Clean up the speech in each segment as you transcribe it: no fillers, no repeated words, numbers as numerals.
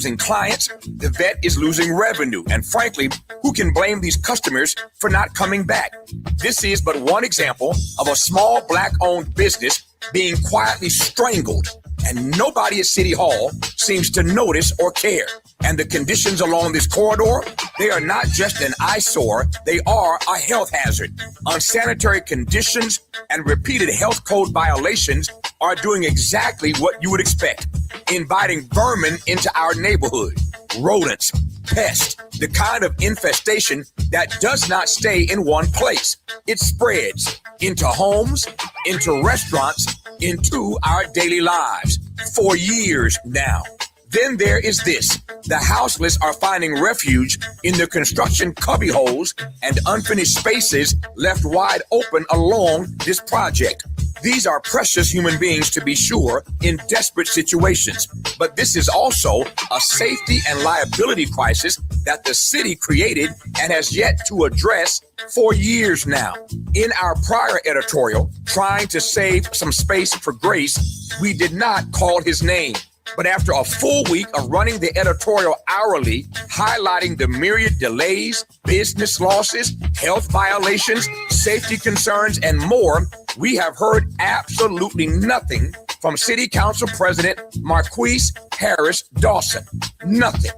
losing clients, the vet is losing revenue. And frankly, who can blame these customers for not coming back? This is but one example of a small Black-owned business being quietly strangled, and nobody at City Hall seems to notice or care. And the conditions along this corridor, they are not just an eyesore, they are a health hazard. Unsanitary conditions and repeated health code violations are doing exactly what you would expect, inviting vermin into our neighborhood. Rodents, pests, the kind of infestation that does not stay in one place. It spreads into homes, into restaurants, into our daily lives for years now. Then there is this. The houseless are finding refuge in the construction cubbyholes and unfinished spaces left wide open along this project. These are precious human beings, to be sure, in desperate situations. But this is also a safety and liability crisis that the city created and has yet to address for years now. In our prior editorial, trying to save some space for Grace, we did not call his name. But after a full week of running the editorial hourly, highlighting the myriad delays, business losses, health violations, safety concerns, and more, we have heard absolutely nothing from City Council President Marquise Harris Dawson. Nothing.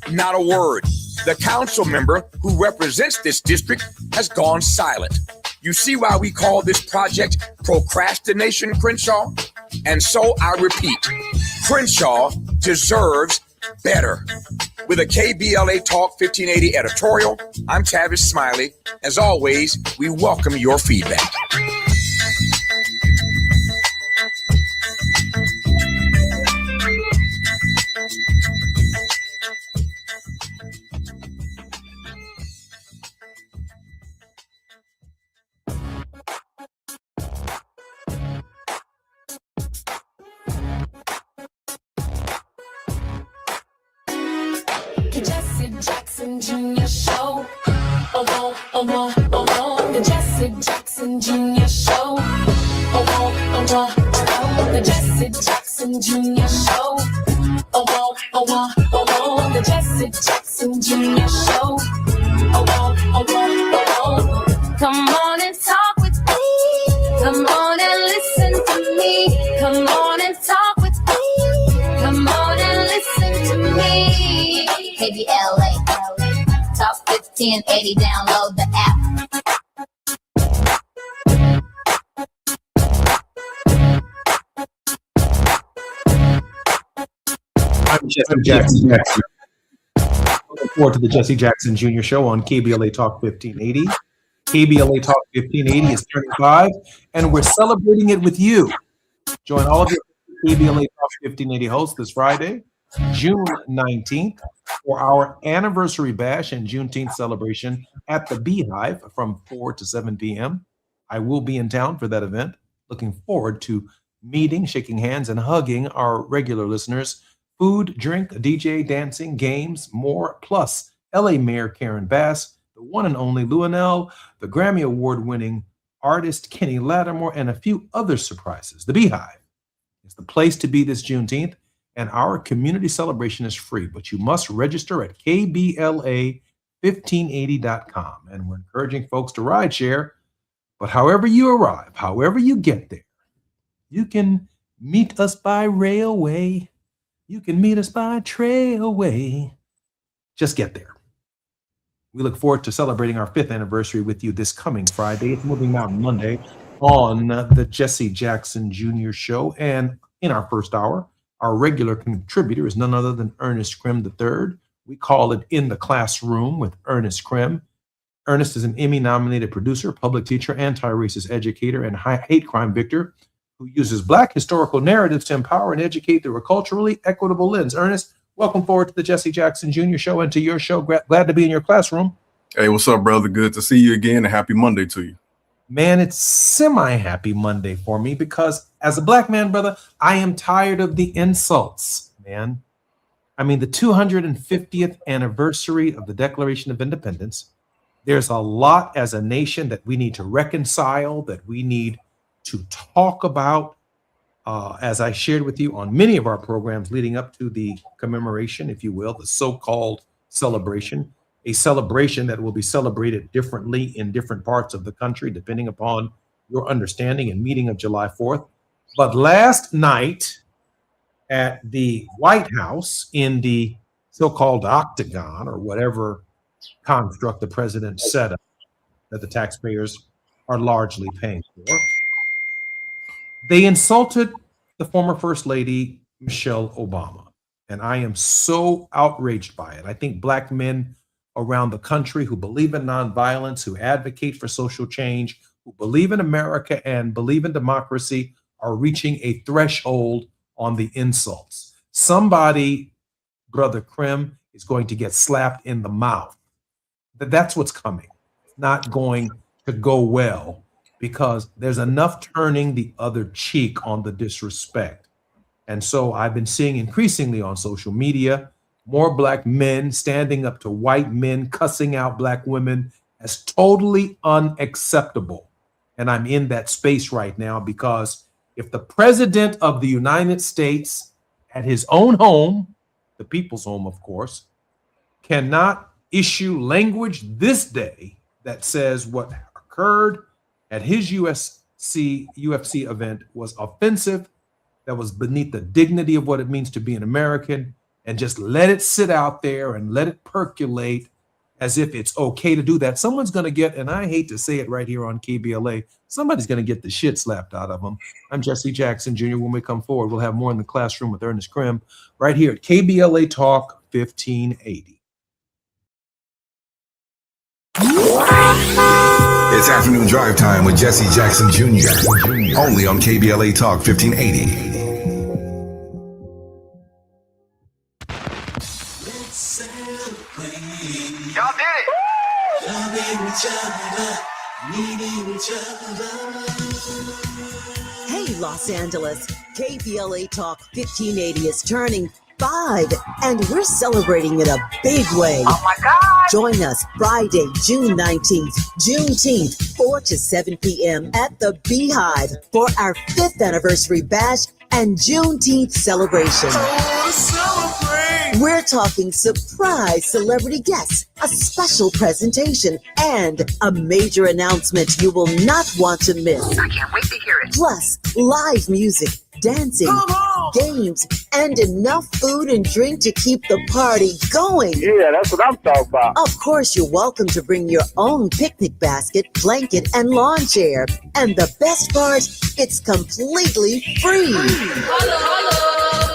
Not a word. The council member who represents this district has gone silent. You see why we call this project procrastination, Crenshaw? And so I repeat, Crenshaw deserves better. With a KBLA Talk 1580 editorial, I'm Tavis Smiley. As always, we welcome your feedback. Junior show. The Jesse Jackson Junior show. The Jesse Jackson Junior show. The Jesse Jackson Junior show. Come on and talk with me. Come on and listen to me. Come on and talk with me. Come on and listen to me. KBLA. Talk 1580, download the app. I'm Jesse Jackson. Looking forward to the Jesse Jackson Jr. Show on KBLA Talk 1580. KBLA Talk 1580 is 35, and we're celebrating it with you. Join all of your KBLA Talk 1580 hosts this Friday, June 19th, for our anniversary bash and Juneteenth celebration at the Beehive from 4 to 7 p.m. I will be in town for that event. Looking forward to meeting, shaking hands, and hugging our regular listeners. Food, drink, DJ, dancing, games, more, plus LA Mayor Karen Bass, the one and only Luanell, the Grammy Award-winning artist Kenny Lattimore, and a few other surprises. The Beehive is the place to be this Juneteenth. And our community celebration is free, but you must register at KBLA1580.com. And we're encouraging folks to ride share. But however you arrive, however you get there, you can meet us by railway. You can meet us by trailway. Just get there. We look forward to celebrating our 5th anniversary with you this coming Friday. It's Moving Mountain Monday on the Jesse Jackson Jr. Show. And in our first hour, our regular contributor is none other than Ernest Krim III. We call it In the Classroom with Ernest Krim. Ernest is an Emmy-nominated producer, public teacher, anti-racist educator, and hate crime victor who uses Black historical narratives to empower and educate through a culturally equitable lens. Ernest, welcome forward to the Jesse Jackson Jr. Show and to your show. Glad to be in your classroom. Hey, what's up, brother? Good to see you again, and happy Monday to you. Man, it's semi-happy Monday for me because as a Black man, brother, I am tired of the insults, man. I mean, the 250th anniversary of the Declaration of Independence, there's a lot as a nation that we need to reconcile, that we need to talk about. as I shared with you on many of our programs leading up to the commemoration, if you will, the so-called celebration, a celebration that will be celebrated differently in different parts of the country, depending upon your understanding and meeting of July 4th. But last night at the White House in the so-called octagon or whatever construct the president set up that the taxpayers are largely paying for, they insulted the former First Lady, Michelle Obama. And I am so outraged by it. I think Black men around the country who believe in nonviolence, who advocate for social change, who believe in America and believe in democracy are reaching a threshold on the insults. Somebody, Brother Krim, is going to get slapped in the mouth. That's what's coming. It's not going to go well because there's enough turning the other cheek on the disrespect. And so I've been seeing increasingly on social media, more Black men standing up to white men, cussing out Black women as totally unacceptable. And I'm in that space right now because if the president of the United States at his own home, the people's home, of course, cannot issue language this day that says what occurred at his UFC event was offensive, that was beneath the dignity of what it means to be an American, and just let it sit out there and let it percolate as if it's okay to do that, someone's going to get, and I hate to say it right here on KBLA, somebody's going to get the shit slapped out of them. I'm Jesse Jackson Jr. When we come forward, we'll have more in the classroom with Ernest Krim right here at KBLA Talk 1580. It's afternoon drive time with Jesse Jackson Jr. Only on KBLA Talk 1580. Y'all did it. Hey, Los Angeles, KBLA Talk 1580 is turning 5, and we're celebrating in a big way. Oh my God. Join us Friday, June 19th, Juneteenth, 4 to 7 p.m. at the Beehive for our 5th anniversary bash and Juneteenth celebration. We're talking surprise celebrity guests, a special presentation, and a major announcement you will not want to miss. I can't wait to hear it. Plus, live music, dancing, games, and enough food and drink to keep the party going. Yeah, that's what I'm talking about. Of course, you're welcome to bring your own picnic basket, blanket, and lawn chair. And the best part, it's completely free.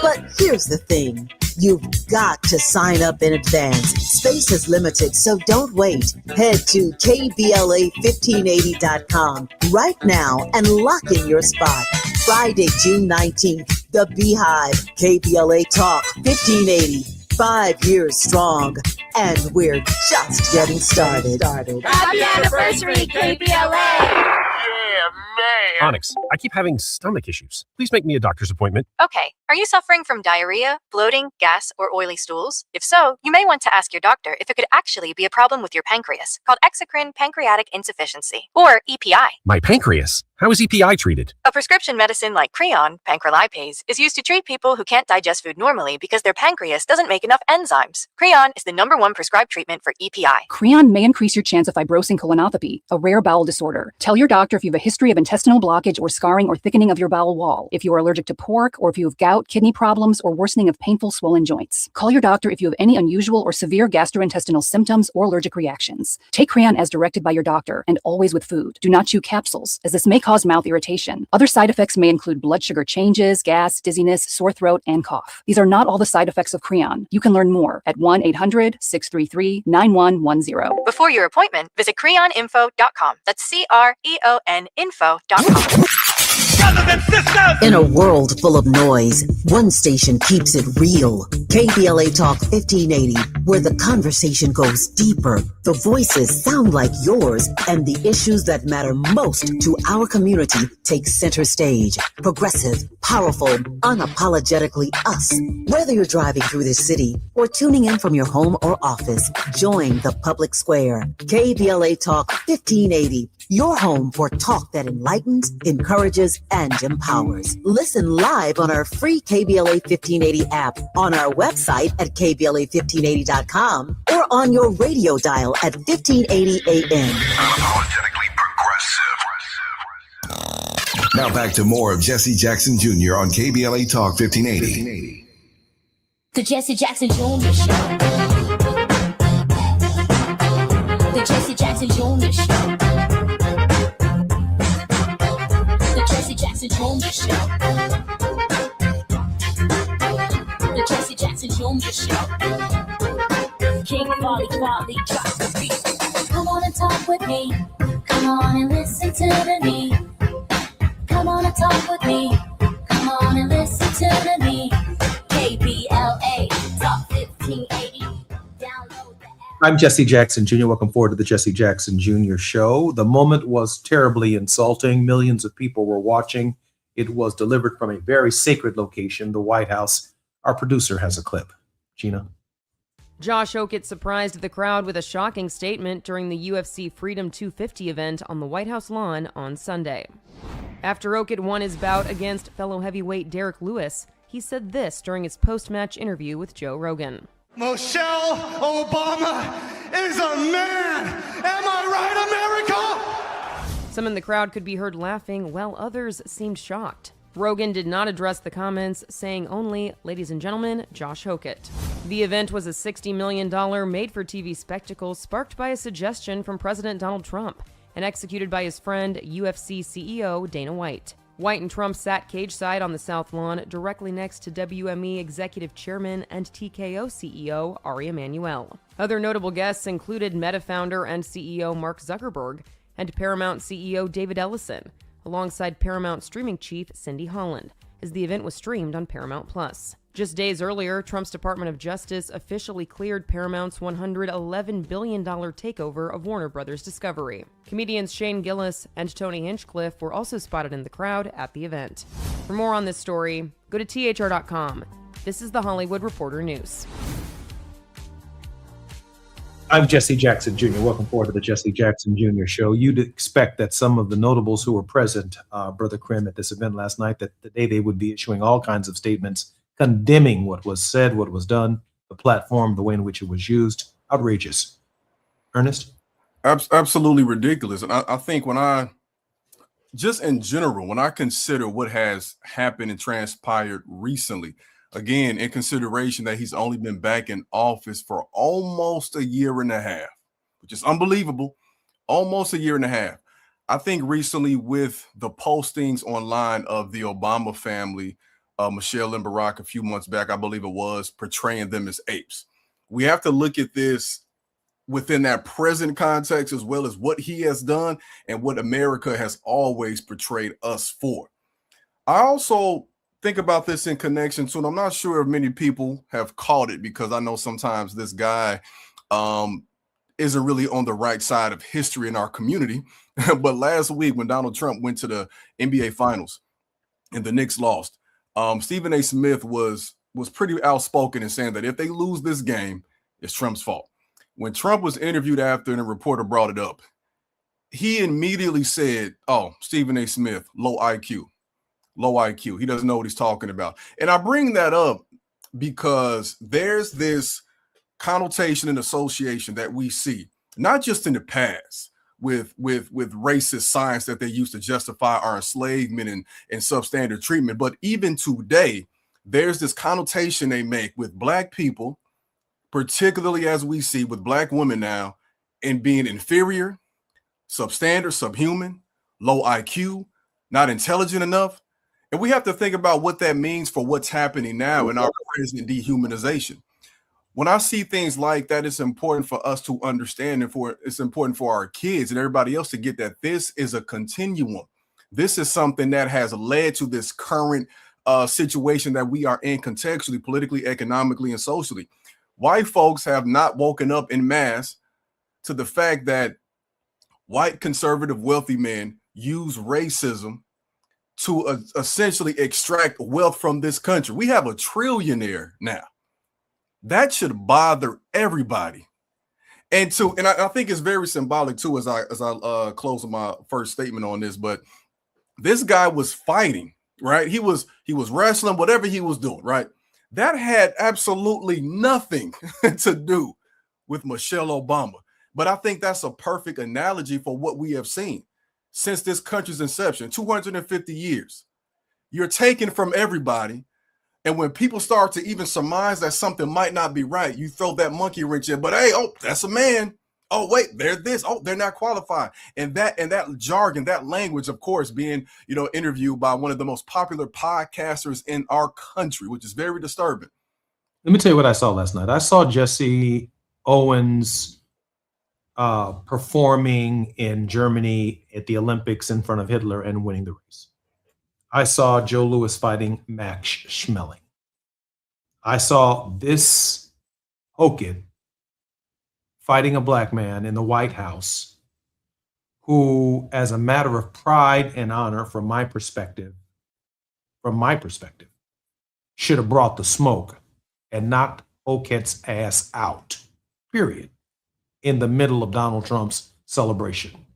But here's the thing. You've got to sign up in advance. Space is limited, so don't wait. Head to KBLA1580.com right now and lock in your spot. Friday, June 19th, The Beehive, KBLA Talk 1580. 5 years strong, and we're just getting started. Happy anniversary, KBLA! Onyx, I keep having stomach issues. Please make me a doctor's appointment. Okay, are you suffering from diarrhea, bloating, gas, or oily stools? If so, you may want to ask your doctor if it could actually be a problem with your pancreas, called exocrine pancreatic insufficiency, or EPI. My pancreas? How is EPI treated? A prescription medicine like Creon, pancrelipase, is used to treat people who can't digest food normally because their pancreas doesn't make enough enzymes. Creon is the #1 prescribed treatment for EPI. Creon may increase your chance of fibrosing colonopathy, a rare bowel disorder. Tell your doctor if you have a history of intestinal blockage or scarring or thickening of your bowel wall, if you are allergic to pork, or if you have gout, kidney problems, or worsening of painful swollen joints. Call your doctor if you have any unusual or severe gastrointestinal symptoms or allergic reactions. Take Creon as directed by your doctor and always with food. Do not chew capsules, as this may cause mouth irritation. Other side effects may include blood sugar changes, gas, dizziness, sore throat, and cough. These are not all the side effects of Creon. You can learn more at 1-800-633-9110. Before your appointment, visit creoninfo.com. That's CREON info.com. In a world full of noise, one station keeps it real. KBLA Talk 1580, where the conversation goes deeper, the voices sound like yours, and the issues that matter most to our community take center stage. Progressive, powerful, unapologetically us. Whether you're driving through the city or tuning in from your home or office, join the public square. KBLA Talk 1580. your home for talk that enlightens, encourages, and empowers. Listen live on our free KBLA 1580 app, on our website at KBLA1580.com, or on your radio dial at 1580 AM. Unapologetically progressive. Now back to more of Jesse Jackson Jr. on KBLA Talk 1580. The Jesse Jackson Jr. Show. The Jesse Jackson Jr. Show. The Jesse Jackson Jr. Show. The Jesse Jackson Jr. Show. King Quality, drop the beat. Come on and talk with me. Come on and listen to me. Come on and talk with me. Come on and listen to me. KBLA Talk 1580. Download the app. I'm Jesse Jackson Jr. Welcome forward to the Jesse Jackson Jr. Show. The moment was terribly insulting. Millions of people were watching. It was delivered from a very sacred location, the White House. Our producer has a clip. Gina. Josh Hokett surprised the crowd with a shocking statement during the UFC Freedom 250 event on the White House lawn on Sunday. After Hokett won his bout against fellow heavyweight Derek Lewis, he said this during his post-match interview with Joe Rogan. Michelle Obama is a man. Am I right, America? Some in the crowd could be heard laughing, while others seemed shocked. Rogan did not address the comments, saying only, "Ladies and gentlemen, Josh Hokett." The event was a $60 million made-for-TV spectacle sparked by a suggestion from President Donald Trump and executed by his friend, UFC CEO Dana White. White and Trump sat cage-side on the South Lawn, directly next to WME Executive Chairman and TKO CEO Ari Emanuel. Other notable guests included Meta founder and CEO Mark Zuckerberg and Paramount CEO David Ellison, alongside Paramount streaming chief Cindy Holland, as the event was streamed on Paramount+. Just days earlier, Trump's Department of Justice officially cleared Paramount's $111 billion takeover of Warner Brothers Discovery. Comedians Shane Gillis and Tony Hinchcliffe were also spotted in the crowd at the event. For more on this story, go to thr.com. This is the Hollywood Reporter News. I'm Jesse Jackson Jr. Welcome forward to the Jesse Jackson Jr. Show. You'd expect that some of the notables who were present, Brother Krim, at this event last night, that today they would be issuing all kinds of statements condemning what was said, what was done, the platform, the way in which it was used. Outrageous. Ernest? Absolutely ridiculous. And I think just in general, when I consider what has happened and transpired recently, again, in consideration that he's only been back in office for almost a year and a half, which is unbelievable, almost a year and a half. I think recently with the postings online of the Obama family, Michelle and Barack a few months back, I believe it was, portraying them as apes. We have to look at this within that present context as well as what he has done and what America has always portrayed us for. I also think about this in connection to, and I'm not sure if many people have caught it because I know sometimes this guy isn't really on the right side of history in our community. But last week when Donald Trump went to the NBA Finals and the Knicks lost, Stephen A. Smith was pretty outspoken in saying that if they lose this game, it's Trump's fault. When Trump was interviewed after and a reporter brought it up, he immediately said, "Oh, Stephen A. Smith, low IQ. Low IQ. He doesn't know what he's talking about." And I bring that up because there's this connotation and association that we see, not just in the past with racist science that they use to justify our enslavement and substandard treatment, but even today, there's this connotation they make with Black people, particularly as we see with Black women now, in being inferior, substandard, subhuman, low IQ, not intelligent enough. And we have to think about what that means for what's happening now in our present dehumanization. When I see things like that, it's important for us to understand, and it's important for our kids and everybody else to get that this is a continuum. This is something that has led to this current situation that we are in contextually, politically, economically, and socially. White folks have not woken up en masse to the fact that white, conservative, wealthy men use racism to essentially extract wealth from this country. We have a trillionaire now. That should bother everybody. And I think it's very symbolic too, as I close with my first statement on this. But this guy was fighting, right? He was wrestling, whatever he was doing, right? That had absolutely nothing to do with Michelle Obama. But I think that's a perfect analogy for what we have seen since this country's inception, 250 years. You're taken from everybody. And when people start to even surmise that something might not be right, you throw that monkey wrench in. But hey, oh, that's a man. Oh, wait, they're this. Oh, they're not qualified. And that jargon, that language, of course, being, interviewed by one of the most popular podcasters in our country, which is very disturbing. Let me tell you what I saw last night. I saw Jesse Owens performing in Germany at the Olympics in front of Hitler and winning the race. I saw Joe Louis fighting Max Schmeling. I saw this Hogan fighting a black man in the White House who, as a matter of pride and honor, from my perspective, should have brought the smoke and knocked Oket's ass out, period, in the middle of Donald Trump's celebration.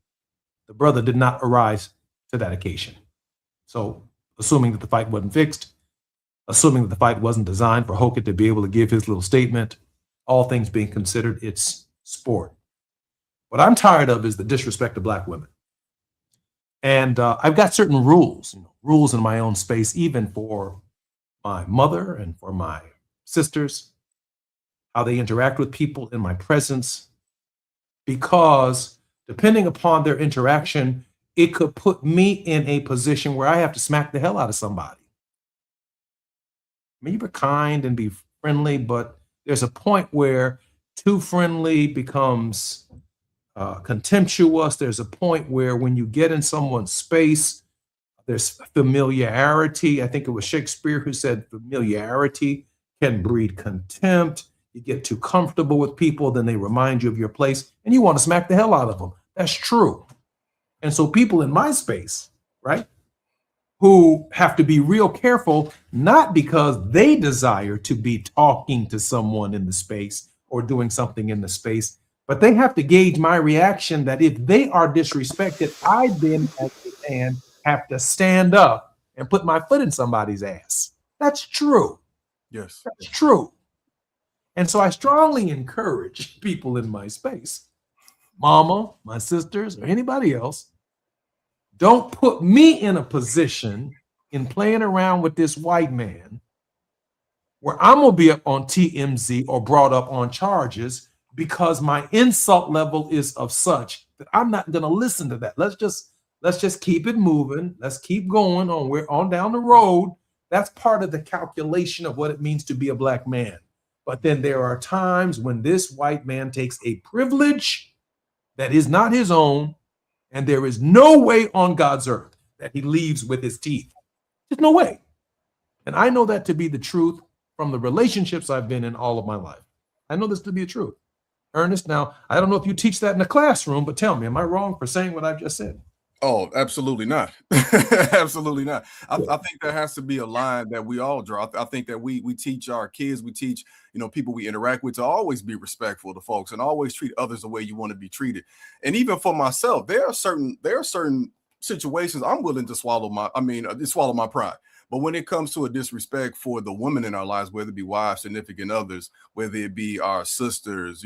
The brother did not arise to that occasion. So, assuming that the fight wasn't fixed, assuming that the fight wasn't designed for Hogan to be able to give his little statement, all things being considered, it's sport. What I'm tired of is the disrespect of black women. And I've got certain rules in my own space, even for my mother and for my sisters, how they interact with people in my presence, because depending upon their interaction, it could put me in a position where I have to smack the hell out of somebody. I mean, you be kind and be friendly, but there's a point where too friendly becomes contemptuous. There's a point where when you get in someone's space, there's familiarity. I think it was Shakespeare who said familiarity can breed contempt. You get too comfortable with people, then they remind you of your place, and you want to smack the hell out of them. That's true. And so people in my space, right, who have to be real careful, not because they desire to be talking to someone in the space or doing something in the space, but they have to gauge my reaction that if they are disrespected, I then, as a man, have to stand up and put my foot in somebody's ass. That's true. Yes. That's true. And so I strongly encourage people in my space, mama, my sisters, or anybody else, don't put me in a position in playing around with this white man where I'm going to be up on TMZ or brought up on charges because my insult level is of such that I'm not going to listen to that. Let's just keep it moving. Let's keep going on down the road. That's part of the calculation of what it means to be a black man. But then there are times when this white man takes a privilege that is not his own, and there is no way on God's earth that he leaves with his teeth. There's no way. And I know that to be the truth from the relationships I've been in all of my life. I know this to be the truth. Ernest, now, I don't know if you teach that in the classroom, but tell me, am I wrong for saying what I've just said? Oh, absolutely not. Absolutely not. I think there has to be a line that we all draw. I think that we teach our kids, we teach, people we interact with to always be respectful to folks and always treat others the way you want to be treated. And even for myself, there are certain situations I'm willing to swallow my pride. But when it comes to a disrespect for the women in our lives, whether it be wives, significant others, whether it be our sisters,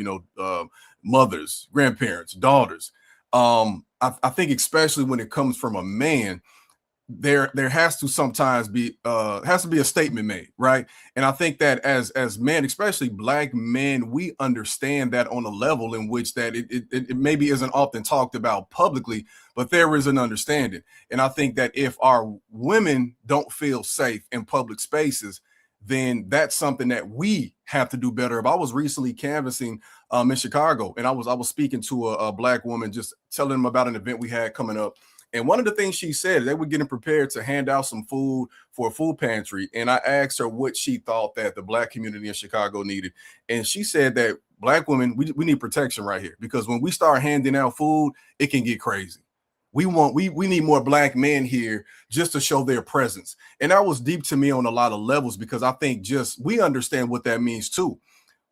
mothers, grandparents, daughters, I think especially when it comes from a man, there has to sometimes be a statement made, right? And I think that as men, especially black men, we understand that on a level in which that it maybe isn't often talked about publicly, but there is an understanding. And I think that if our women don't feel safe in public spaces, then that's something that we have to do better. If I was recently canvassing in Chicago, and I was speaking to a black woman, just telling them about an event we had coming up. And one of the things she said, they were getting prepared to hand out some food for a food pantry. And I asked her what she thought that the black community in Chicago needed. And she said that black women, we need protection right here, because when we start handing out food, it can get crazy. We need more black men here just to show their presence. And that was deep to me on a lot of levels, because I think we understand what that means too.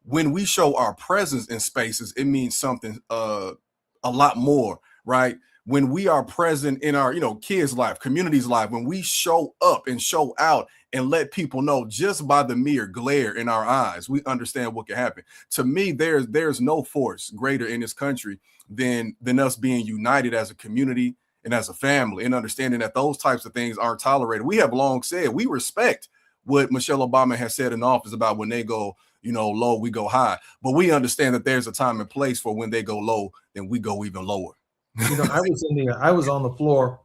when we show our presence in spaces, it means something a lot more, right? When we are present in our, kids' life, community's life, when we show up and show out and let people know just by the mere glare in our eyes, we understand what can happen. To me, there's no force greater in this country than us being united as a community and as a family, and understanding that those types of things aren't tolerated. We have long said we respect what Michelle Obama has said in office about when they go, low, we go high. But we understand that there's a time and place for when they go low, then we go even lower. I was on the floor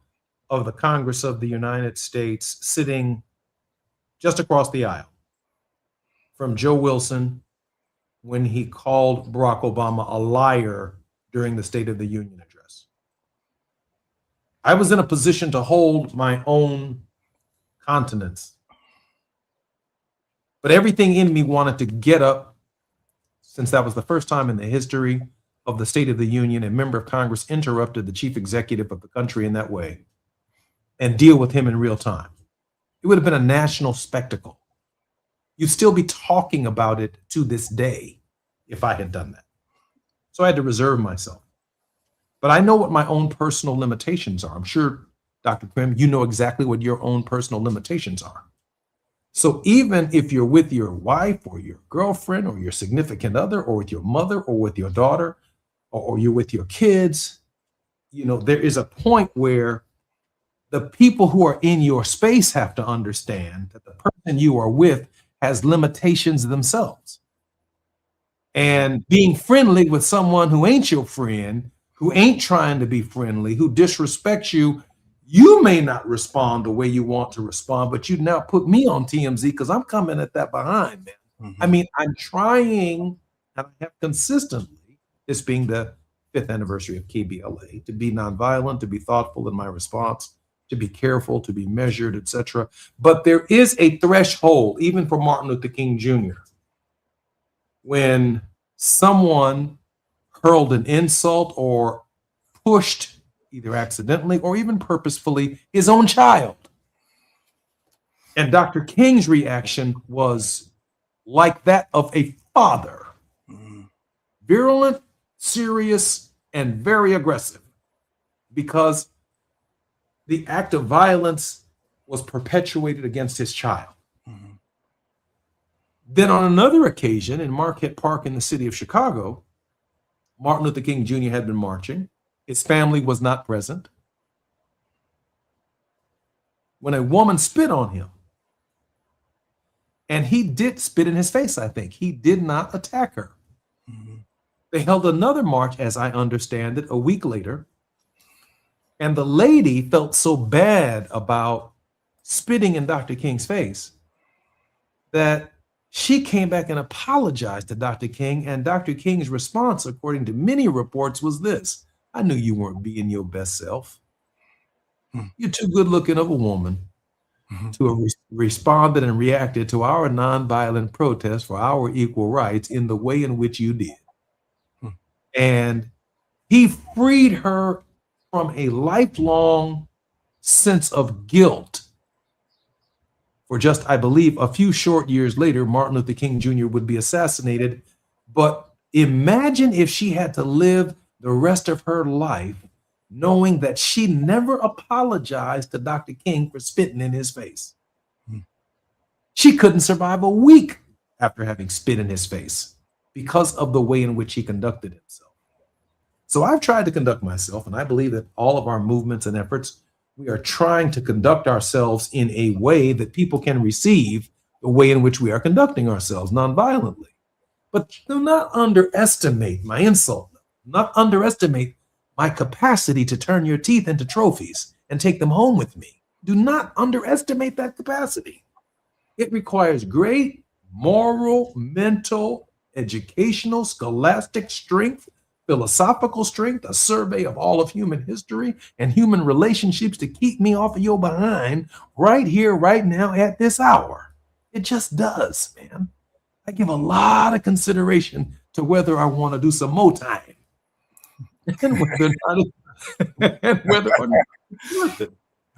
of the Congress of the United States, sitting just across the aisle from Joe Wilson when he called Barack Obama a liar during the State of the Union address. I was in a position to hold my own continence, but everything in me wanted to get up, since that was the first time in the history of the State of the Union a member of Congress interrupted the chief executive of the country in that way, and deal with him in real time. It would have been a national spectacle. You'd still be talking about it to this day if I had done that. So I had to reserve myself. But I know what my own personal limitations are. I'm sure, Dr. Krim, you know exactly what your own personal limitations are. So even if you're with your wife or your girlfriend or your significant other or with your mother or with your daughter or you're with your kids, there is a point where the people who are in your space have to understand that the person you are with has limitations themselves. And being friendly with someone who ain't your friend, who ain't trying to be friendly, who disrespects you, you may not respond the way you want to respond, but you now put me on TMZ because I'm coming at that behind, man. I mean, I'm trying, and I have consistently, this being the 5th anniversary of KBLA, to be nonviolent, to be thoughtful in my response, to be careful, to be measured, etc. But there is a threshold, even for Martin Luther King Jr., when someone hurled an insult or pushed, either accidentally or even purposefully, his own child. And Dr. King's reaction was like that of a father. Virulent, serious, and very aggressive, because the act of violence was perpetuated against his child. Then on another occasion in Marquette Park in the city of Chicago, Martin Luther King Jr. had been marching. His family was not present, when a woman spit on him. And he did spit in his face, I think. He did not attack her. They held another march, as I understand it, a week later. And the lady felt so bad about spitting in Dr. King's face that she came back and apologized to Dr. King. And Dr. King's response, according to many reports, was this: I knew you weren't being your best self. You're too good looking of a woman to have responded and reacted to our nonviolent protest for our equal rights in the way in which you did. And he freed her from a lifelong sense of guilt. For just, I believe, a few short years later, Martin Luther King Jr. would be assassinated. But imagine if she had to live the rest of her life knowing that she never apologized to Dr. King for spitting in his face. She couldn't survive a week after having spit in his face because of the way in which he conducted himself. So I've tried to conduct myself, and I believe that all of our movements and efforts, we are trying to conduct ourselves in a way that people can receive the way in which we are conducting ourselves nonviolently. But do not underestimate my insult. Not underestimate my capacity to turn your teeth into trophies and take them home with me. Do not underestimate that capacity. It requires great moral, mental, educational, scholastic strength, philosophical strength, a survey of all of human history and human relationships to keep me off of your behind right here, right now, at this hour. It just does, man. I give a lot of consideration to whether I want to do some more time. And whether or not it's worth it.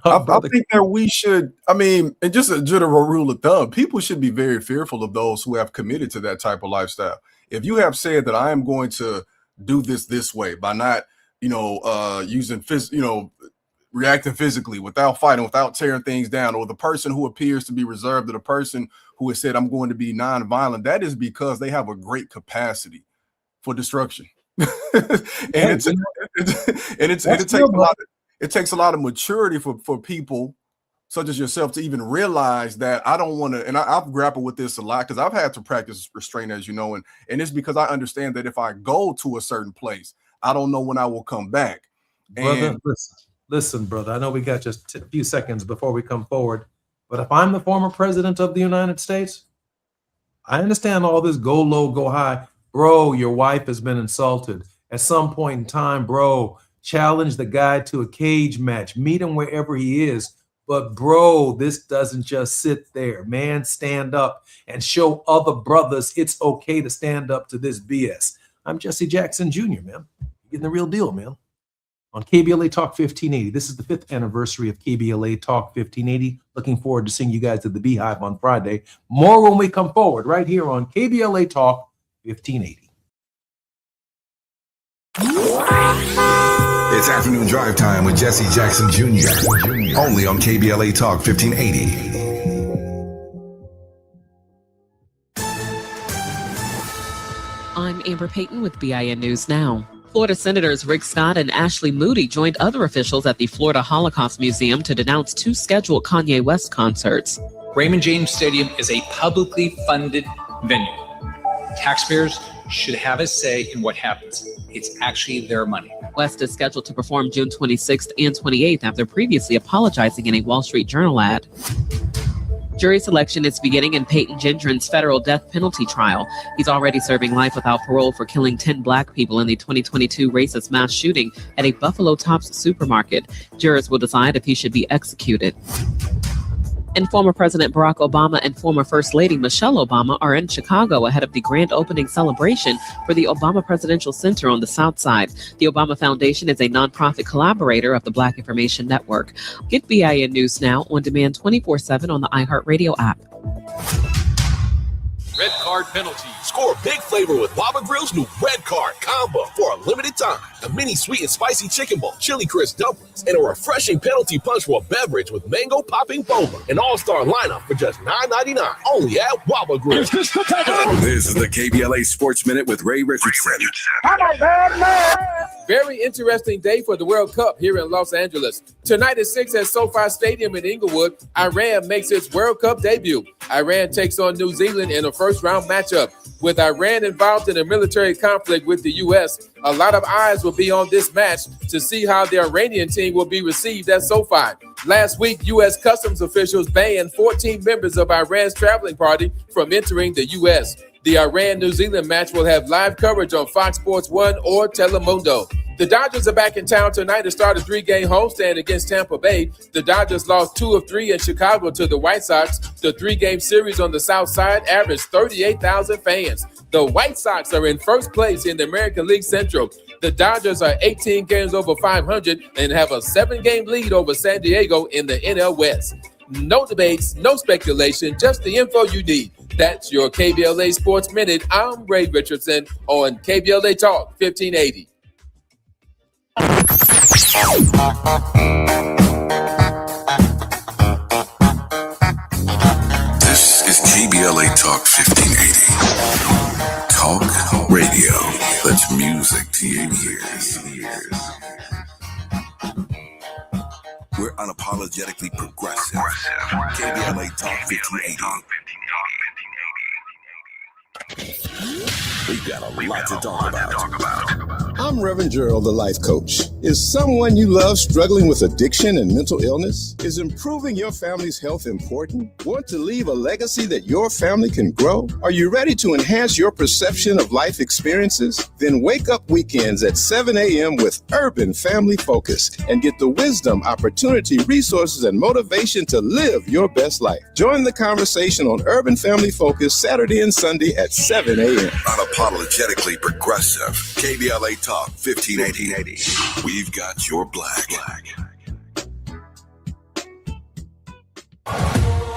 I think that we should, and just a general rule of thumb, people should be very fearful of those who have committed to that type of lifestyle. If you have said that I am going to do this way by not, using reacting physically, without fighting, without tearing things down, or the person who appears to be reserved, or the person who has said I'm going to be nonviolent, that is because they have a great capacity for destruction. It takes a lot of maturity for people such as yourself to even realize that I don't want to, and I've grappled with this a lot because I've had to practice restraint, as you know, and it's because I understand that if I go to a certain place, I don't know when I will come back. Brother, listen, brother, I know we got just a few seconds before we come forward, but if I'm the former president of the United States, I understand all this go low, go high. Bro, your wife has been insulted. At some point in time, bro, challenge the guy to a cage match. Meet him wherever he is. But bro, this doesn't just sit there. Man, stand up and show other brothers it's okay to stand up to this BS. I'm Jesse Jackson Jr., man. Getting the real deal, man. On KBLA Talk 1580. This is the 5th anniversary of KBLA Talk 1580. Looking forward to seeing you guys at the Beehive on Friday. More when we come forward right here on KBLA Talk 1580. It's afternoon drive time with Jesse Jackson Jr. Only on KBLA Talk 1580. I'm Amber Payton with BIN News Now. Florida Senators Rick Scott and Ashley Moody joined other officials at the Florida Holocaust Museum to denounce 2 scheduled Kanye West concerts. Raymond James Stadium is a publicly funded venue. Taxpayers should have a say in what happens. It's actually their money. West is scheduled to perform June 26th and 28th after previously apologizing in a Wall Street Journal ad. Jury selection is beginning in Peyton Gendron's federal death penalty trial. He's already serving life without parole for killing 10 black people in the 2022 racist mass shooting at a Buffalo Tops supermarket. Jurors will decide if he should be executed. And former President Barack Obama and former First Lady Michelle Obama are in Chicago ahead of the grand opening celebration for the Obama Presidential Center on the South Side. The Obama Foundation is a nonprofit collaborator of the Black Information Network. Get BIN News Now on demand 24/7 on the iHeartRadio app. Red Card penalty. Score big flavor with Baba Grill's new Red Card combo for a limited time. A mini sweet and spicy chicken bowl, chili crisp dumplings, and a refreshing penalty punch for a beverage with mango popping boba. An all-star lineup for just $9.99. Only at Baba Grill. This is the KBLA Sports Minute with Ray Richardson. I'm a bad man. Very interesting day for the World Cup here in Los Angeles. Tonight at 6 at SoFi Stadium in Inglewood, Iran makes its World Cup debut. Iran takes on New Zealand in a first-round matchup. With Iran involved in a military conflict with the U.S., a lot of eyes will be on this match to see how the Iranian team will be received at SoFi. Last week, U.S. customs officials banned 14 members of Iran's traveling party from entering the U.S. The Iran-New Zealand match will have live coverage on Fox Sports 1 or Telemundo. The Dodgers are back in town tonight to start a 3-game homestand against Tampa Bay. The Dodgers lost 2 of 3 in Chicago to the White Sox. The 3-game series on the South Side averaged 38,000 fans. The White Sox are in first place in the American League Central. The Dodgers are 18 games over 500 and have a 7-game lead over San Diego in the NL West. No debates, no speculation, just the info you need. That's your KBLA Sports Minute. I'm Ray Richardson on KBLA Talk 1580. This is KBLA Talk 1580. Talk radio. That's music to your ears. We're unapologetically progressive. KBLA Talk 1580. We've got a lot to talk about. I'm Reverend Gerald, the life coach. Is someone you love struggling with addiction and mental illness? Is improving your family's health important? Want to leave a legacy that your family can grow? Are you ready to enhance your perception of life experiences? Then wake up weekends at 7 a.m. with Urban Family Focus and get the wisdom, opportunity, resources, and motivation to live your best life. Join the conversation on Urban Family Focus Saturday and Sunday at 7 a.m. Unapologetically progressive. KBLA Talk 1580. We've got your black.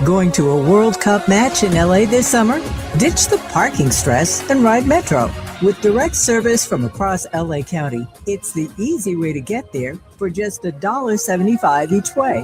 Going to a World Cup match in LA this summer? Ditch the parking stress and ride Metro. With direct service from across LA County, it's the easy way to get there for just $1.75 each way.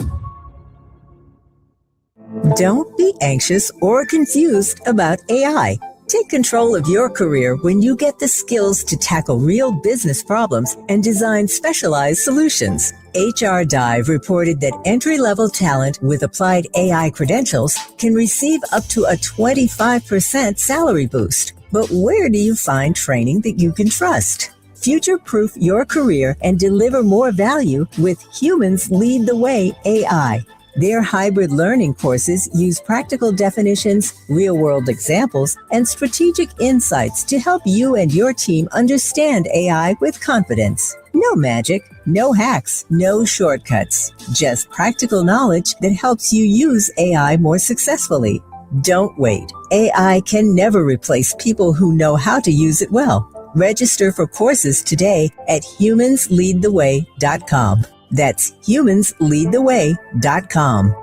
Don't be anxious or confused about AI. Take control of your career when you get the skills to tackle real business problems and design specialized solutions. HR Dive reported that entry-level talent with applied AI credentials can receive up to a 25% salary boost. But where do you find training that you can trust? Future-proof your career and deliver more value with Humans Lead the Way AI. Their hybrid learning courses use practical definitions, real-world examples, and strategic insights to help you and your team understand AI with confidence. No magic, no hacks, no shortcuts. Just practical knowledge that helps you use AI more successfully. Don't wait. AI can never replace people who know how to use it well. Register for courses today at humansleadtheway.com. That's humansleadtheway.com.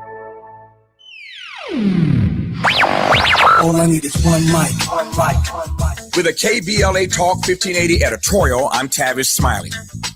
All I need is one mic. With a KBLA Talk 1580 editorial, I'm Tavis Smiley.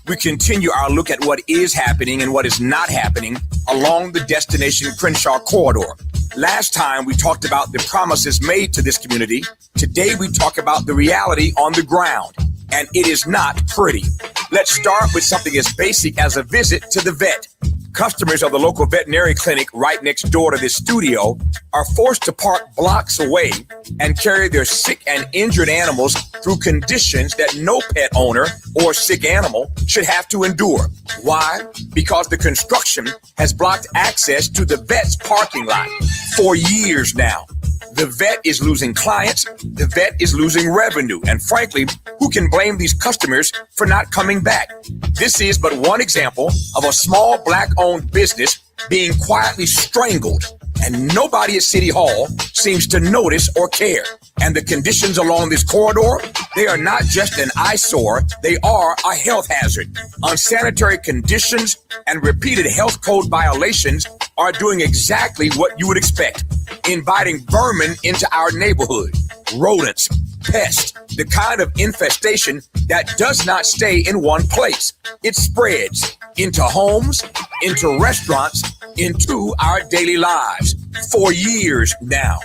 We continue our look at what is happening and what is not happening along the Destination Crenshaw corridor. Last time we talked about the promises made to this community. Today we talk about the reality on the ground, and it is not pretty. Let's start with something as basic as a visit to the vet. Customers of the local veterinary clinic right next door to this studio are forced to park blocks away and carry their sick and injured animals through conditions that no pet owner or sick animal should have to endure. Why? Because the construction has blocked access to the vet's parking lot for years now. The vet is losing clients, the vet is losing revenue, and frankly, who can blame these customers for not coming back? This is but one example of a small black-owned business being quietly strangled, and nobody at City Hall seems to notice or care. And the conditions along this corridor, they are not just an eyesore, they are a health hazard. Unsanitary conditions and repeated health code violations are doing exactly what you would expect, inviting vermin into our neighborhood, rodents, pests, the kind of infestation that does not stay in one place. It spreads into homes, into restaurants, into our daily lives for years now.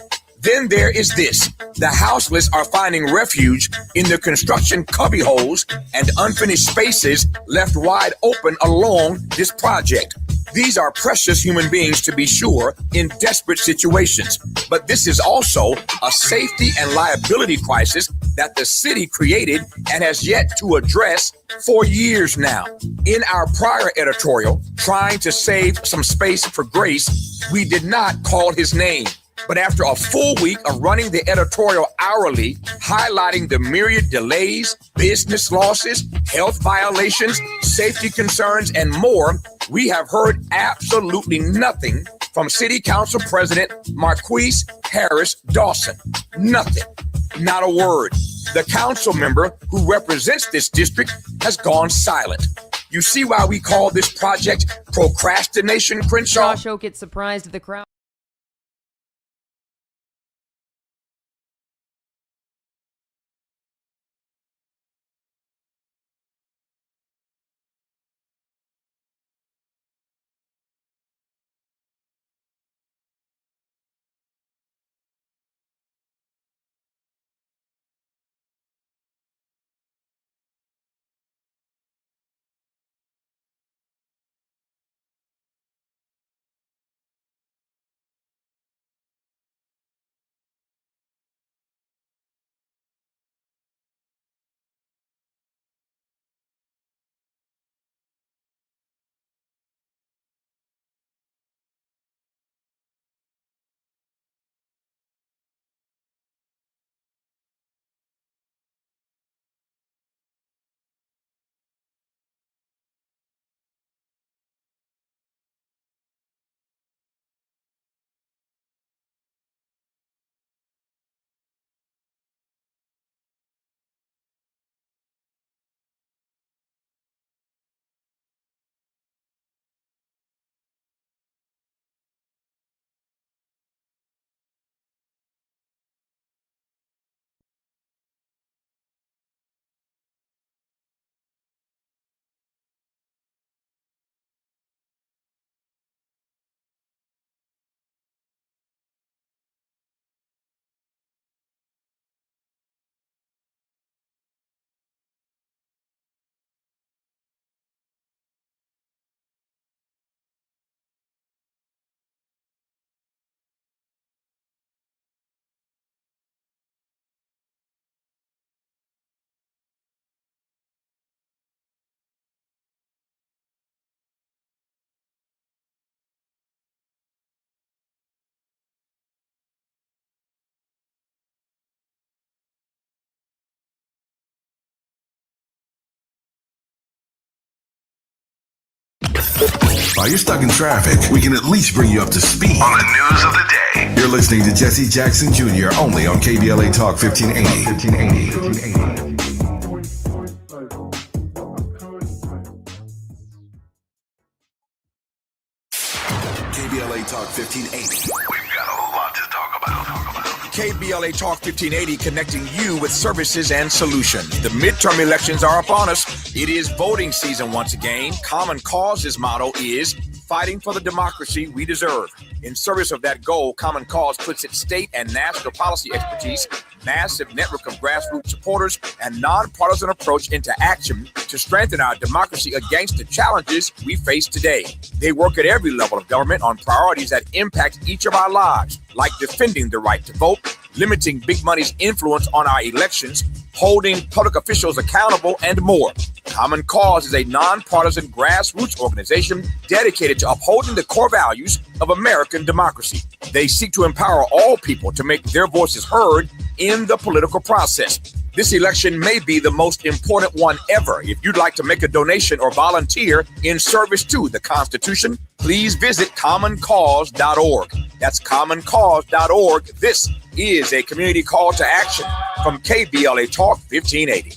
Then there is this. The houseless are finding refuge in the construction cubbyholes and unfinished spaces left wide open along this project. These are precious human beings, to be sure, in desperate situations. But this is also a safety and liability crisis that the city created and has yet to address for years now. In our prior editorial, trying to save some space for grace, we did not call his name. But after a full week of running the editorial hourly, highlighting the myriad delays, business losses, health violations, safety concerns, and more, we have heard absolutely nothing from City Council President Marquise Harris Dawson. Nothing. Not a word. The council member who represents this district has gone silent. You see why we call this project procrastination, Crenshaw? Josh Oakett surprised the crowd. While you're stuck in traffic, we can at least bring you up to speed on the news of the day. You're listening to Jesse Jackson Jr. only on KBLA Talk 1580. KBLA Talk 1580. We've got a lot to talk about. KBLA Talk 1580 connecting you with services and solutions. The midterm elections are upon us. It is voting season once again. Common Cause's motto is fighting for the democracy we deserve. In service of that goal, Common Cause puts its state and national policy expertise, massive network of grassroots supporters, and nonpartisan approach into action to strengthen our democracy against the challenges we face today. They work at every level of government on priorities that impact each of our lives, like defending the right to vote, limiting big money's influence on our elections, holding public officials accountable, and more. Common Cause is a nonpartisan grassroots organization dedicated to upholding the core values of American democracy. They seek to empower all people to make their voices heard in the political process. This election may be the most important one ever. If you'd like to make a donation or volunteer in service to the Constitution, please visit commoncause.org. That's commoncause.org. This is a community call to action from KBLA Talk 1580.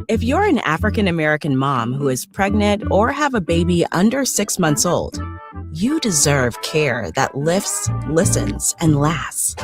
If you're an African American mom who is pregnant or have a baby under 6 months old, you deserve care that lifts, listens, and lasts.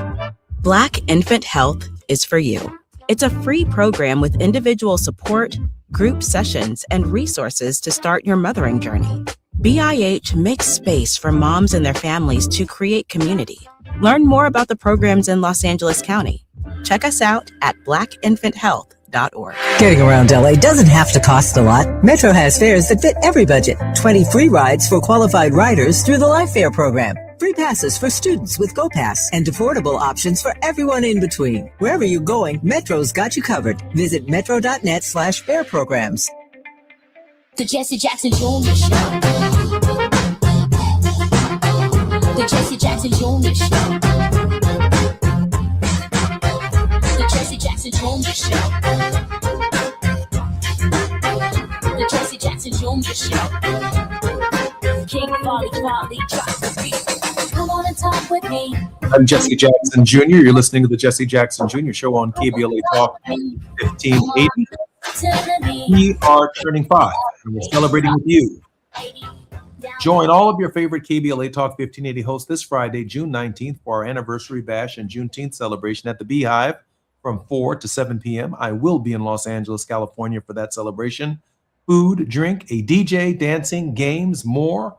Black Infant Health is for you. It's a free program with individual support, group sessions, and resources to start your mothering journey. BIH makes space for moms and their families to create community. Learn more about the programs in Los Angeles County. Check us out at blackinfanthealth.org. Getting around LA doesn't have to cost a lot. Metro has fares that fit every budget. 20 free rides for qualified riders through the Life Fare program. Free passes for students with GoPass and affordable options for everyone in between. Wherever you're going, Metro's got you covered. Visit metro.net/fare programs. The Jesse Jackson Jr. Show. The Jesse Jackson Jr. Show. The Jesse Jackson Jr. Show. The Jesse Jackson Jr. Show. King Folly, drop the beat. Come on and talk with me. I'm Jesse Jackson Jr. You're listening to the Jesse Jackson Jr. Show on KBLA Talk 1580. We are turning 5, and we're celebrating with you. Join all of your favorite KBLA Talk 1580 hosts this Friday, June 19th, for our anniversary bash and Juneteenth celebration at the Beehive from 4 to 7 p.m. I will be in Los Angeles, California for that celebration. Food, drink, a DJ, dancing, games, more.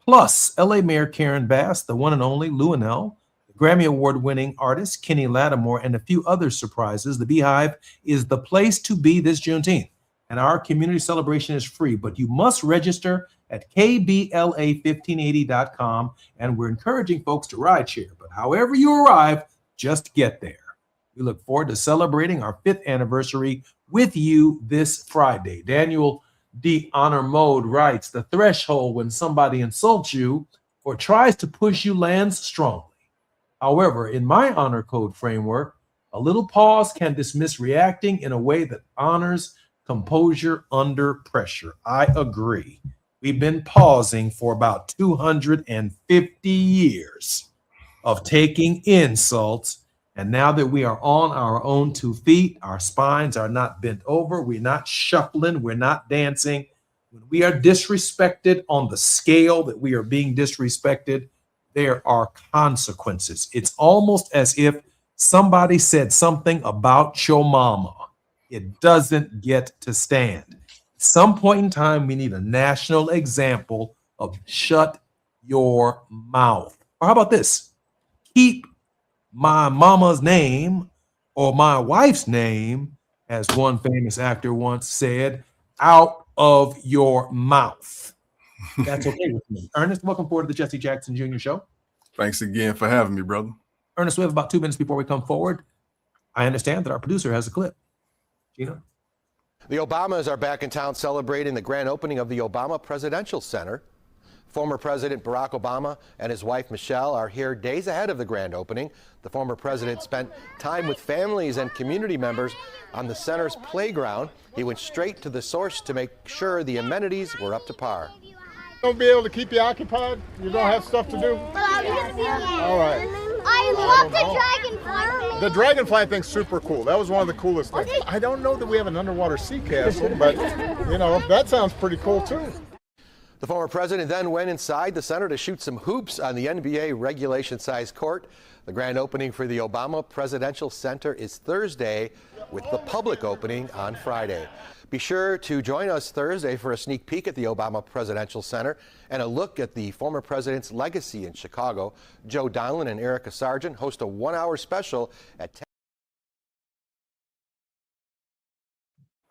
Plus, LA Mayor Karen Bass, the one and only Luenell, Grammy Award-winning artist Kenny Lattimore, and a few other surprises. The Beehive is the place to be this Juneteenth, and our community celebration is free, but you must register at KBLA1580.com, and we're encouraging folks to ride share, but however you arrive, just get there. We look forward to celebrating our 5th anniversary with you this Friday. Daniel D. Honor Mode writes, the threshold when somebody insults you or tries to push you lands strongly. However, in my honor code framework, a little pause can dismiss reacting in a way that honors composure under pressure. I agree. We've been pausing for about 250 years of taking insults, and now that we are on our own 2 feet, our spines are not bent over, we're not shuffling, we're not dancing. When we are disrespected on the scale that we are being disrespected, there are consequences. It's almost as if somebody said something about your mama. It doesn't get to stand. At some point in time, we need a national example of shut your mouth. Or how about this? Keep my mama's name or my wife's name, as one famous actor once said, out of your mouth. That's okay with me. Ernest, welcome forward to the Jesse Jackson Jr. Show. Thanks again for having me, brother. Ernest, we have about 2 minutes before we come forward. I understand that our producer has a clip. Gina? The Obamas are back in town celebrating the grand opening of the Obama Presidential Center. Former President Barack Obama and his wife Michelle are here days ahead of the grand opening. The former president spent time with families and community members on the center's playground. He went straight to the source to make sure the amenities were up to par. Don't be able to keep you occupied? You don't have stuff to do? All right. I love the dragonfly. The dragonfly thing's super cool. That was one of the coolest things. I don't know that we have an underwater sea castle, but you know, that sounds pretty cool too. The former president then went inside the center to shoot some hoops on the NBA regulation-sized court. The grand opening for the Obama Presidential Center is Thursday, with the public opening on Friday. Be sure to join us Thursday for a sneak peek at the Obama Presidential Center and a look at the former president's legacy in Chicago. Joe Donlin and Erica Sargent host a one-hour special at 10.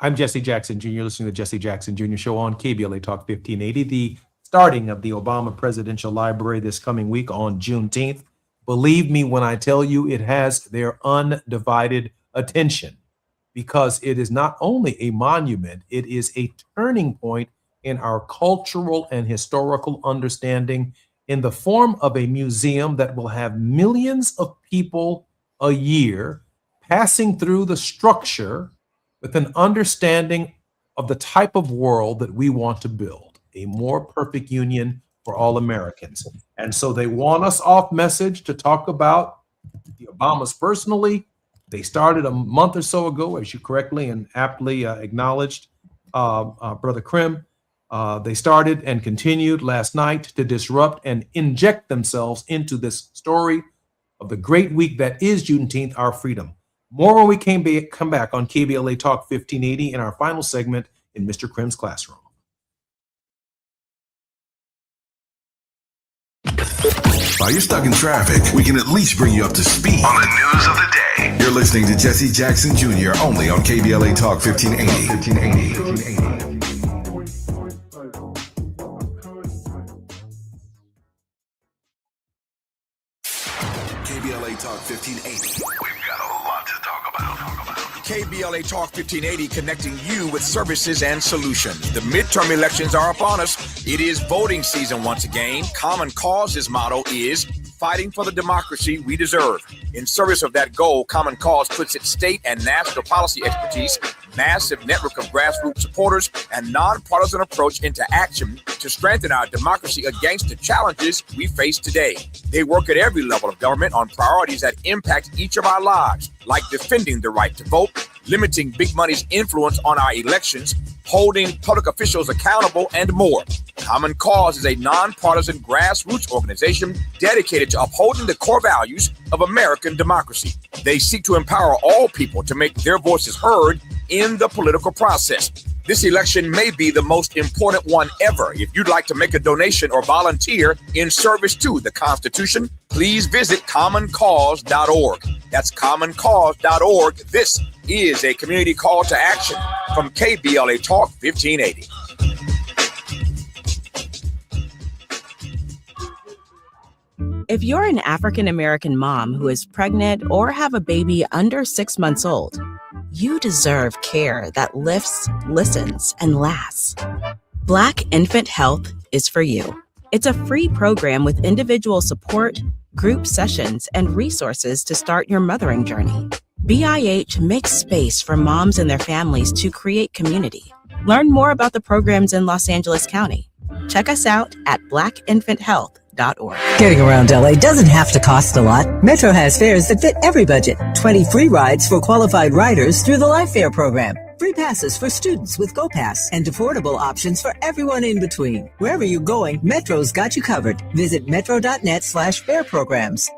I'm Jesse Jackson Jr., listening to the Jesse Jackson Jr. Show on KBLA Talk 1580, the starting of the Obama Presidential Library this coming week on Juneteenth. Believe me when I tell you it has their undivided attention, because it is not only a monument, it is a turning point in our cultural and historical understanding in the form of a museum that will have millions of people a year passing through the structure with an understanding of the type of world that we want to build, a more perfect union for all Americans. And so they want us off message to talk about the Obamas personally. They started a month or so ago, as you correctly and aptly acknowledged, Brother Krim. They started and continued last night to disrupt and inject themselves into this story of the great week that is Juneteenth, our freedom. More when we come back on KBLA Talk 1580 in our final segment in Mr. Krim's classroom. While you're stuck in traffic, we can at least bring you up to speed on the news of the day. You're listening to Jesse Jackson Jr. only on KBLA Talk 1580. KBLA Talk 1580. We've got a lot to talk about. KBLA Talk 1580, connecting you with services and solutions. The midterm elections are upon us. It is voting season once again. Common Cause's motto is fighting for the democracy we deserve. In service of that goal, Common Cause puts its state and national policy expertise, massive network of grassroots supporters, and nonpartisan approach into action to strengthen our democracy against the challenges we face today. They work at every level of government on priorities that impact each of our lives, like defending the right to vote, limiting big money's influence on our elections, holding public officials accountable, and more. Common Cause is a nonpartisan grassroots organization dedicated to upholding the core values of American democracy. They seek to empower all people to make their voices heard in the political process. This election may be the most important one ever. If you'd like to make a donation or volunteer in service to the Constitution, please visit commoncause.org. That's commoncause.org. This is a community call to action from KBLA Talk 1580. If you're an African American mom who is pregnant or have a baby under 6 months old, you deserve care that lifts, listens, and lasts. Black Infant Health is for you. It's a free program with individual support, group sessions, and resources to start your mothering journey. BIH makes space for moms and their families to create community. Learn more about the programs in Los Angeles County. Check us out at blackinfanthealth.org. Getting around LA doesn't have to cost a lot. Metro has fares that fit every budget. 20 free rides for qualified riders through the Life Fare program. Free passes for students with GoPass and affordable options for everyone in between. Wherever you're going, Metro's got you covered. Visit metro.net/fare programs.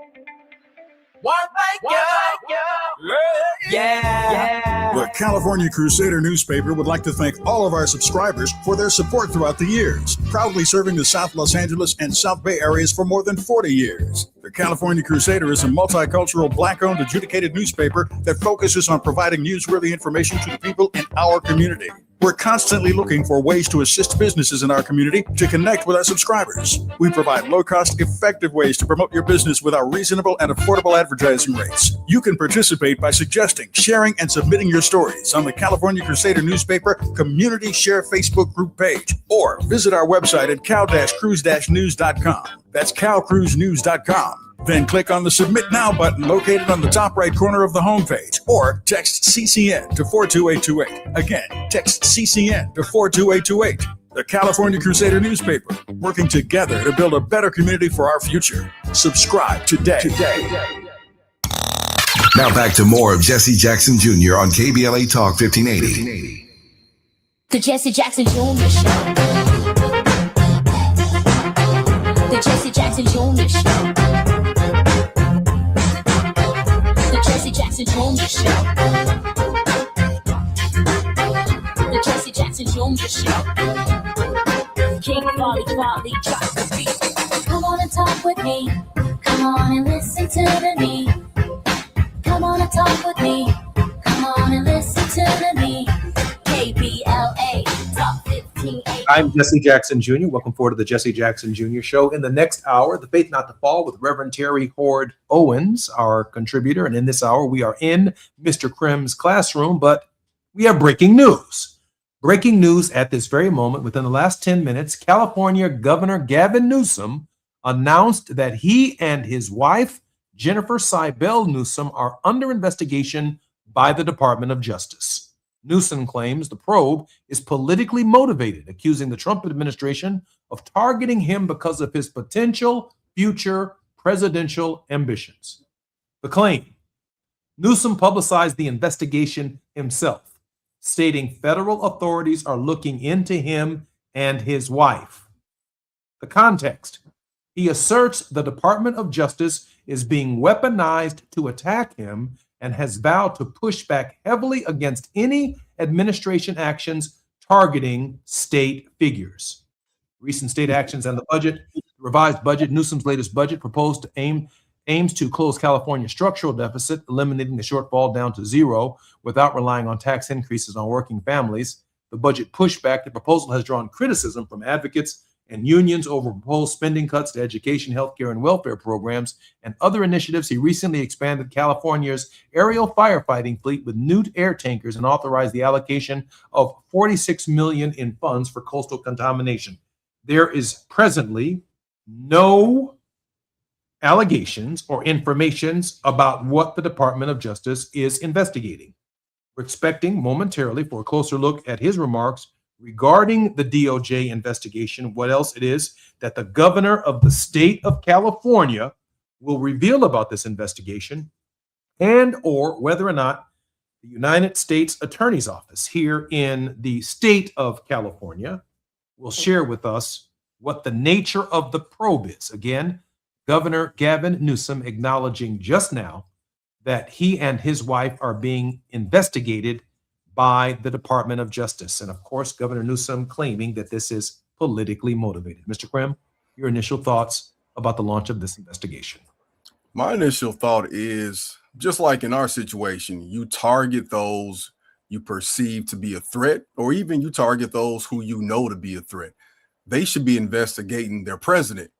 The California Crusader newspaper would like to thank all of our subscribers for their support throughout the years, proudly serving the South Los Angeles and South Bay areas for more than 40 years. The California Crusader is a multicultural, Black-owned, adjudicated newspaper that focuses on providing newsworthy information to the people in our community. We're constantly looking for ways to assist businesses in our community to connect with our subscribers. We provide low-cost, effective ways to promote your business with our reasonable and affordable advertising rates. You can participate by suggesting, sharing, and submitting your stories on the California Crusader newspaper Community Share Facebook group page, or visit our website at cal-cruise-news.com. That's calcruisenews.com. Then click on the Submit Now button located on the top right corner of the homepage, or text CCN to 42828. Again, text CCN to 42828. The California Crusader newspaper, working together to build a better community for our future. Subscribe today. Now back to more of Jesse Jackson Jr. on KBLA Talk 1580. The Jesse Jackson Jr. Show. The Jesse Jackson Jr. Show. The Jesse Jackson Jr. Show. The Jesse Jackson Jr. Show. King Volley drops the beat. Come on and talk with me. Come on and listen to me. Come on and talk with me. Come on and listen to me. KBLA Talk 1580. I'm Jesse Jackson Jr. Welcome forward to the Jesse Jackson Jr. Show. In the next hour, The Faith Not to Fall with Reverend Terry Hord Owens, our contributor. And in this hour, we are in Mr. Krim's classroom, but we have breaking news. Breaking news at this very moment. Within the last 10 minutes, California Governor Gavin Newsom announced that he and his wife, Jennifer Seibel Newsom, are under investigation by the Department of Justice. Newsom claims the probe is politically motivated, accusing the Trump administration of targeting him because of his potential future presidential ambitions. The claim: Newsom publicized the investigation himself, stating federal authorities are looking into him and his wife. The context: he asserts the Department of Justice is being weaponized to attack him and has vowed to push back heavily against any administration actions targeting state figures. Recent state actions and the budget, revised budget, Newsom's latest budget proposed to aims to close California's structural deficit, eliminating the shortfall down to zero without relying on tax increases on working families. The budget pushback, the proposal has drawn criticism from advocates and unions over proposed spending cuts to education, healthcare, and welfare programs and other initiatives. He recently expanded California's aerial firefighting fleet with new air tankers and authorized the allocation of $46 million in funds for coastal contamination. There is presently no allegations or informations about what the Department of Justice is investigating. We're expecting momentarily for a closer look at his remarks regarding the DOJ investigation, what else it is that the governor of the state of California will reveal about this investigation, and or whether or not the United States Attorney's Office here in the state of California will share with us what the nature of the probe is. Again, Governor Gavin Newsom acknowledging just now that he and his wife are being investigated by the Department of Justice. And of course, Governor Newsom claiming that this is politically motivated. Mr. Krim, your initial thoughts about the launch of this investigation? My initial thought is, just like in our situation, you target those you perceive to be a threat, or even you target those who you know to be a threat. They should be investigating their president,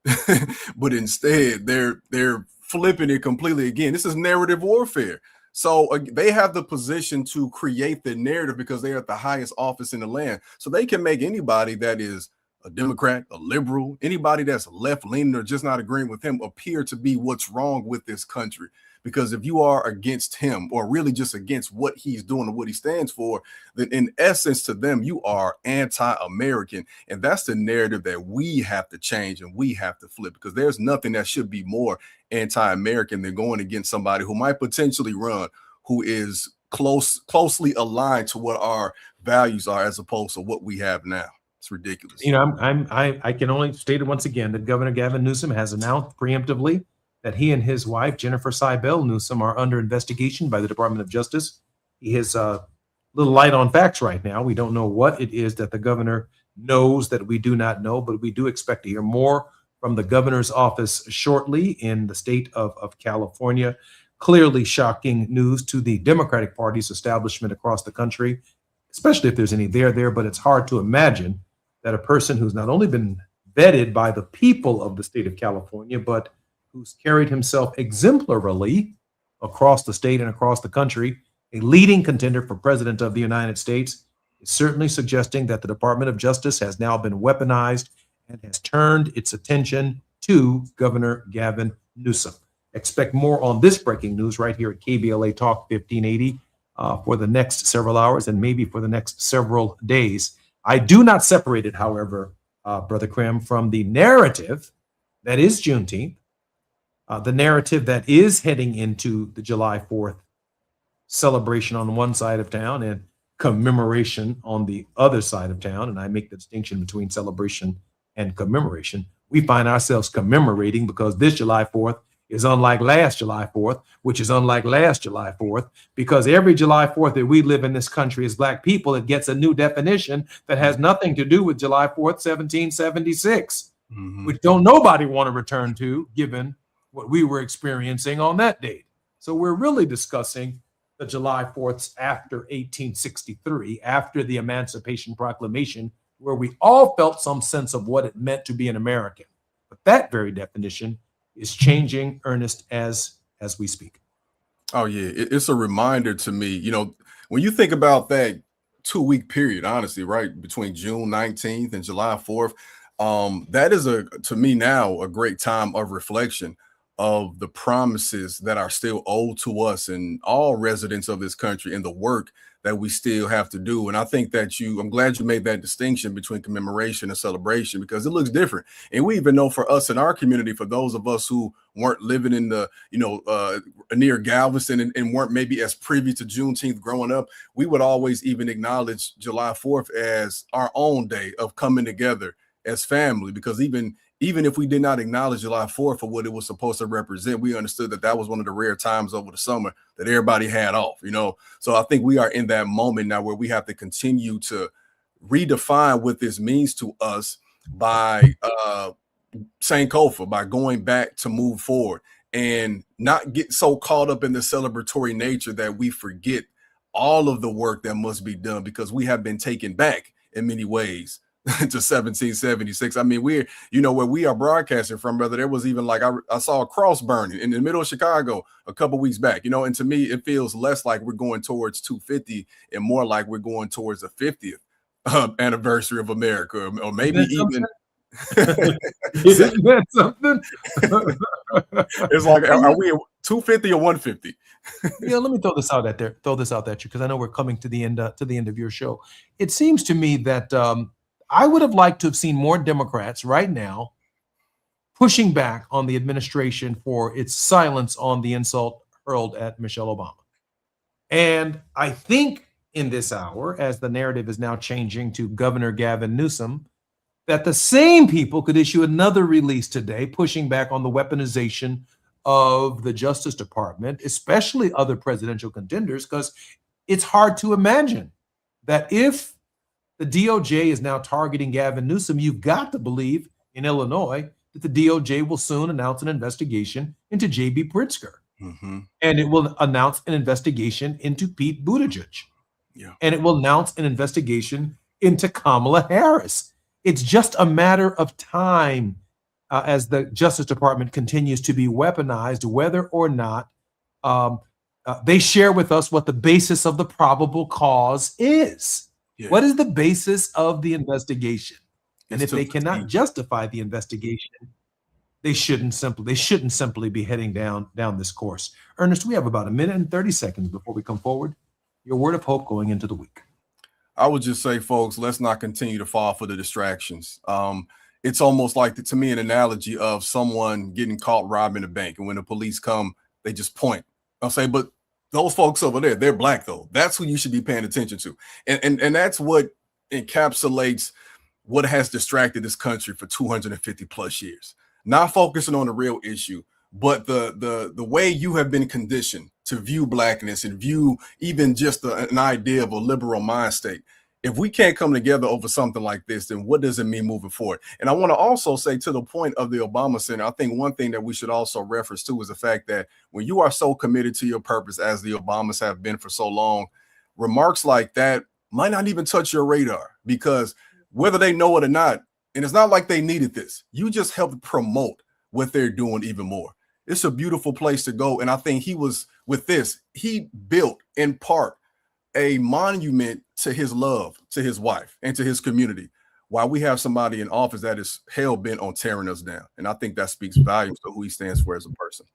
but instead they're flipping it completely. Again, this is narrative warfare. So they have the position to create the narrative because they are at the highest office in the land. So they can make anybody that is a Democrat, a liberal, anybody that's left-leaning or just not agreeing with him appear to be what's wrong with this country. Because if you are against him, or really just against what he's doing and what he stands for, then in essence to them, you are anti-American. And that's the narrative that we have to change and we have to flip, because there's nothing that should be more anti-American than going against somebody who might potentially run, who is closely aligned to what our values are as opposed to what we have now. It's ridiculous. You know, I can only state it once again that Governor Gavin Newsom has announced preemptively that he and his wife, Jennifer Seibel Newsom, are under investigation by the Department of Justice. He has a little light on facts right now. We don't know what it is that the governor knows that we do not know, but we do expect to hear more from the governor's office shortly in the state of California. Clearly shocking news to the Democratic Party's establishment across the country. especially if there's any there, but it's hard to imagine that a person who's not only been vetted by the people of the state of California, but who's carried himself exemplarily across the state and across the country, a leading contender for president of the United States, is certainly suggesting that the Department of Justice has now been weaponized and has turned its attention to Governor Gavin Newsom. Expect more on this breaking news right here at KBLA Talk 1580 for the next several hours and maybe for the next several days. I do not separate it, however, Brother Krim, from the narrative that is Juneteenth, the narrative that is heading into the July 4th celebration on one side of town and commemoration on the other side of town. And I make the distinction between celebration and commemoration. We find ourselves commemorating because this July 4th is unlike last July 4th, which is unlike last July 4th, because every July 4th that we live in this country as Black people, it gets a new definition that has nothing to do with July 4th, 1776, which don't nobody want to return to, given what we were experiencing on that date. So we're really discussing the July 4ths after 1863, after the Emancipation Proclamation, where we all felt some sense of what it meant to be an American. But that very definition is changing, Ernest, as we speak. Oh, yeah. It's a reminder to me, when you think about that 2-week period, honestly, right, between June 19th and July 4th, that is, to me now, a great time of reflection of the promises that are still owed to us and all residents of this country and the work that we still have to do. And I think that I'm glad you made that distinction between commemoration and celebration, because it looks different. And we even know for us in our community, for those of us who weren't living in the, near Galveston and weren't maybe as privy to Juneteenth growing up, we would always even acknowledge July 4th as our own day of coming together as family, because even if we did not acknowledge July 4th for what it was supposed to represent, we understood that that was one of the rare times over the summer that everybody had off, So I think we are in that moment now where we have to continue to redefine what this means to us by Sankofa, by going back to move forward and not get so caught up in the celebratory nature that we forget all of the work that must be done, because we have been taken back in many ways to 1776. I mean, where we are broadcasting from, brother, there was even like I saw a cross burning in the middle of Chicago a couple weeks back, and to me it feels less like we're going towards 250 and more like we're going towards the 50th anniversary of America, or maybe even Isn't that something? It's like, are we 250 or 150? Yeah, let me throw this out at you, because I know we're coming to the end of your show. It seems to me that I would have liked to have seen more Democrats right now pushing back on the administration for its silence on the insult hurled at Michelle Obama. And I think in this hour, as the narrative is now changing to Governor Gavin Newsom, that the same people could issue another release today pushing back on the weaponization of the Justice Department, especially other presidential contenders, because it's hard to imagine that if the DOJ is now targeting Gavin Newsom, you've got to believe in Illinois that the DOJ will soon announce an investigation into J.B. Pritzker. And it will announce an investigation into Pete Buttigieg. Yeah. And it will announce an investigation into Kamala Harris. It's just a matter of time as the Justice Department continues to be weaponized, whether or not they share with us what the basis of the probable cause is. Yeah. What is the basis of the investigation? And if they cannot justify the investigation, they shouldn't simply be heading down this course. Ernest, we have about a minute and 30 seconds before we come forward. Your word of hope going into the week. I would just say, folks, let's not continue to fall for the distractions. It's almost like, to me, an analogy of someone getting caught robbing a bank. And when the police come, they just point. I'll say, but those folks over there, they're Black, though. That's who you should be paying attention to. And that's what encapsulates what has distracted this country for 250 plus years. Not focusing on the real issue, but the way you have been conditioned to view Blackness and view even just an idea of a liberal mind state. If we can't come together over something like this, then what does it mean moving forward? And I want to also say, to the point of the Obama Center, I think one thing that we should also reference to is the fact that when you are so committed to your purpose as the Obamas have been for so long, remarks like that might not even touch your radar, because whether they know it or not, and it's not like they needed this, you just helped promote what they're doing even more. It's a beautiful place to go. And I think he built in part a monument to his love, to his wife, and to his community, while we have somebody in office that is hell-bent on tearing us down. And I think that speaks volumes to who he stands for as a person.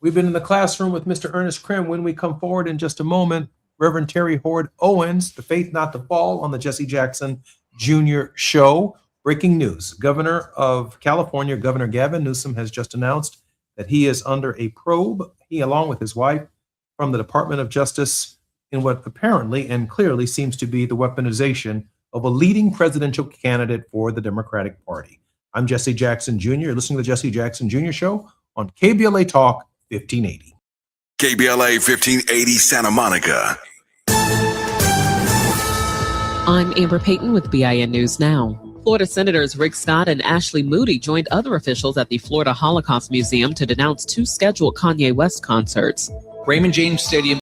We've been in the classroom with Mr. Ernest Krim. When we come forward in just a moment, Reverend Terry Hord Owens, The Faith Not to Fall, on the Jesse Jackson Jr. Show. Breaking news. Governor of California, Governor Gavin Newsom, has just announced that he is under a probe, he along with his wife, from the Department of Justice in what apparently and clearly seems to be the weaponization of a leading presidential candidate for the Democratic Party. I'm Jesse Jackson Jr. You're listening to the Jesse Jackson Jr. Show on KBLA Talk 1580. KBLA 1580 Santa Monica. I'm Amber Payton with BIN News Now. Florida Senators Rick Scott and Ashley Moody joined other officials at the Florida Holocaust Museum to denounce 2 scheduled Kanye West concerts. Raymond James Stadium